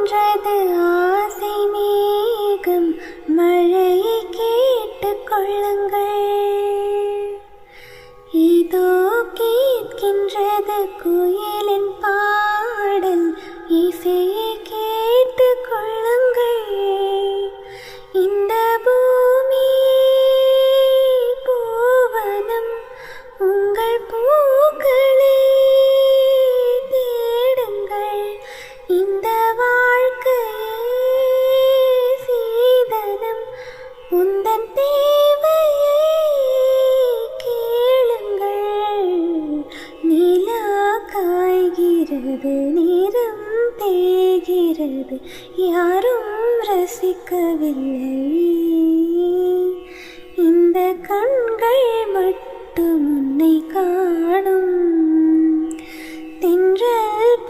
காக்கின்றது ஆசை மேகம், மழையை கேட்டுக் கொள்ளுங்கள். இதோ கேட்கின்றது குயிலின் பாடல், இசையை கேட்டுக் கொள்ளுங்கள். இந்த பூமி பூவனம், உங்கள் பூக்களை தேடுங்கள். இந்த வாழ்க்கையே சீதனம், உந்தன் தேவையை கேளுங்கள். நிலா காய்கிறது, நிறம் தேய்கிறது, யாரும் ரசிக்கவில்லை. இந்த கண்கள் மட்டும் உன்னை காணும். தென்றல்